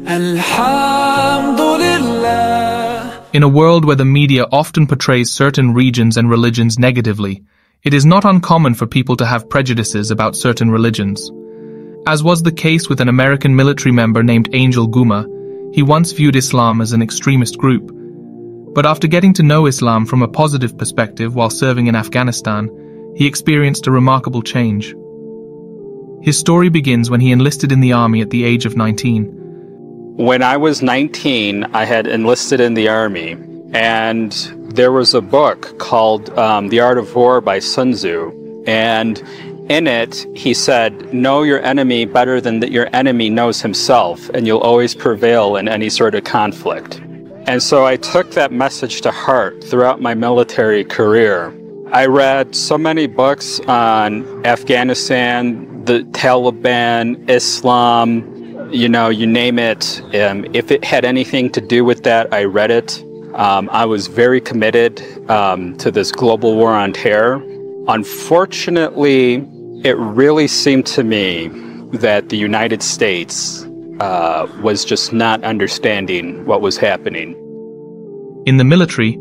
Alhamdulillah. In a world where the media often portrays certain regions and religions negatively, it is not uncommon for people to have prejudices about certain religions. As was the case with an American military member named Angel Gouma, he once viewed Islam as an extremist group. But after getting to know Islam from a positive perspective while serving in Afghanistan, he experienced a remarkable change. His story begins when he enlisted in the army at the age of 19. When I was 19, I had enlisted in the army, and there was a book called The Art of War by Sun Tzu, and in it, he said, know your enemy better than that your enemy knows himself, and you'll always prevail in any sort of conflict. And so I took that message to heart throughout my military career. I read so many books on Afghanistan, the Taliban, Islam, you know, you name it. If it had anything to do with that, I read it. I was very committed to this global war on terror. Unfortunately, it really seemed to me that the United States was just not understanding what was happening. In the military,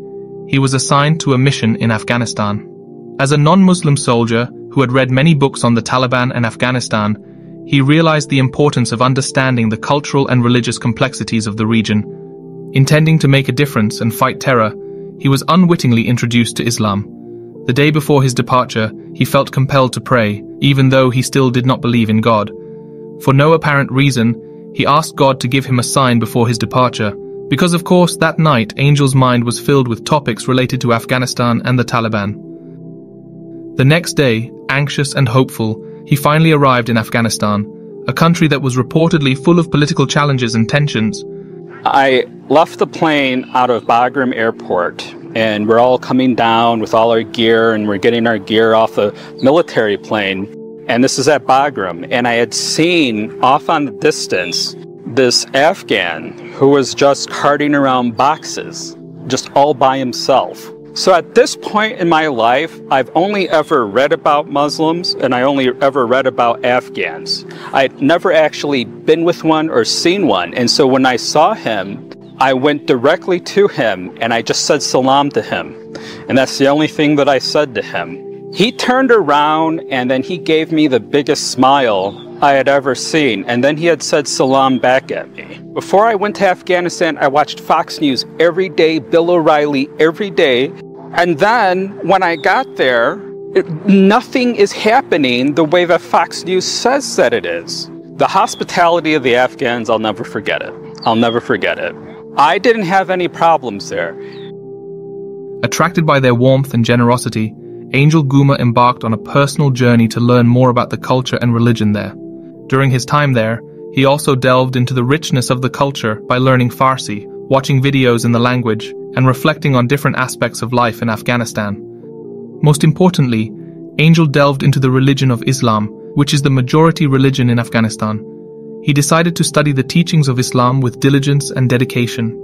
he was assigned to a mission in Afghanistan. As a non-Muslim soldier who had read many books on the Taliban and Afghanistan, he realized the importance of understanding the cultural and religious complexities of the region. Intending to make a difference and fight terror, he was unwittingly introduced to Islam. The day before his departure, he felt compelled to pray, even though he still did not believe in God. For no apparent reason, he asked God to give him a sign before his departure, because of course that night Angel's mind was filled with topics related to Afghanistan and the Taliban. The next day, anxious and hopeful, he finally arrived in Afghanistan, a country that was reportedly full of political challenges and tensions. I left the plane out of Bagram Airport, and we're all coming down with all our gear, and we're getting our gear off the military plane. And this is at Bagram, and I had seen off on the distance this Afghan who was just carting around boxes, just all by himself. So at this point in my life, I've only ever read about Muslims, and I only ever read about Afghans. I'd never actually been with one or seen one. And so when I saw him, I went directly to him and I just said salam to him. And that's the only thing that I said to him. He turned around and then he gave me the biggest smile I had ever seen. And then he had said salam back at me. Before I went to Afghanistan, I watched Fox News every day, Bill O'Reilly every day. And then when I got there, nothing is happening the way that Fox News says that it is. The hospitality of the Afghans, I'll never forget it. I'll never forget it. I didn't have any problems there. Attracted by their warmth and generosity, Angel Gouma embarked on a personal journey to learn more about the culture and religion there. During his time there, he also delved into the richness of the culture by learning Farsi, watching videos in the language, and reflecting on different aspects of life in Afghanistan. Most importantly, Angel delved into the religion of Islam, which is the majority religion in Afghanistan. He decided to study the teachings of Islam with diligence and dedication.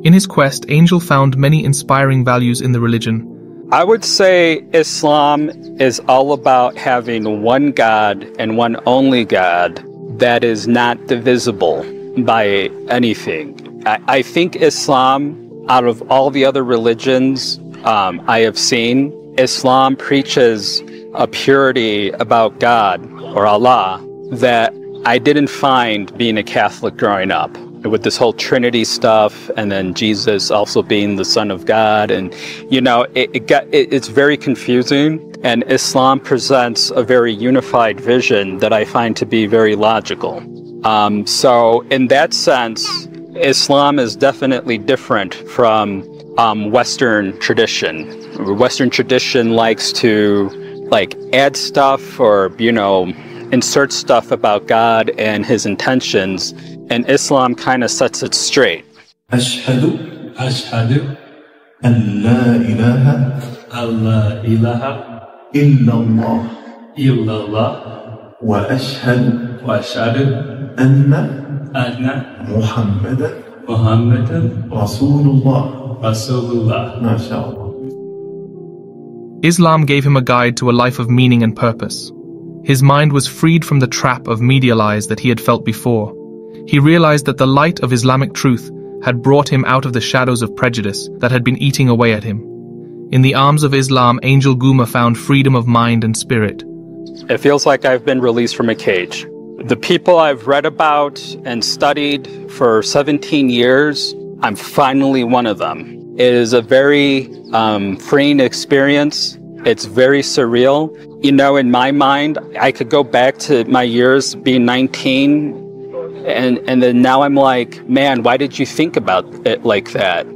In his quest, Angel found many inspiring values in the religion. I would say Islam is all about having one God and one only God that is not divisible by anything. I think Islam, out of all the other religions I have seen, Islam preaches a purity about God or Allah that I didn't find being a Catholic growing up, with this whole Trinity stuff, and then Jesus also being the Son of God, and you know, it's very confusing. And Islam presents a very unified vision that I find to be very logical. So in that sense, Islam is definitely different from Western tradition. Western tradition likes to add stuff or, you know, insert stuff about God and his intentions, and Islam kind of sets it straight. أشهد أن لا إله إلا الله وأشهد أن محمدا رسول الله. ما شاء الله. Islam gave him a guide to a life of meaning and purpose. His mind was freed from the trap of media lies that he had felt before. He realized that the light of Islamic truth had brought him out of the shadows of prejudice that had been eating away at him. In the arms of Islam, Angel Gouma found freedom of mind and spirit. It feels like I've been released from a cage. The people I've read about and studied for 17 years, I'm finally one of them. It is a very freeing experience. It's very surreal. You know, in my mind, I could go back to my years being 19 and then now I'm like, man, why did you think about it like that?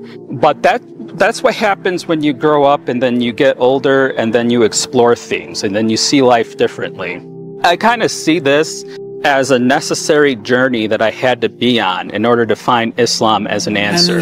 But that's what happens when you grow up and then you get older and then you explore things and then you see life differently. I kind of see this as a necessary journey that I had to be on in order to find Islam as an answer.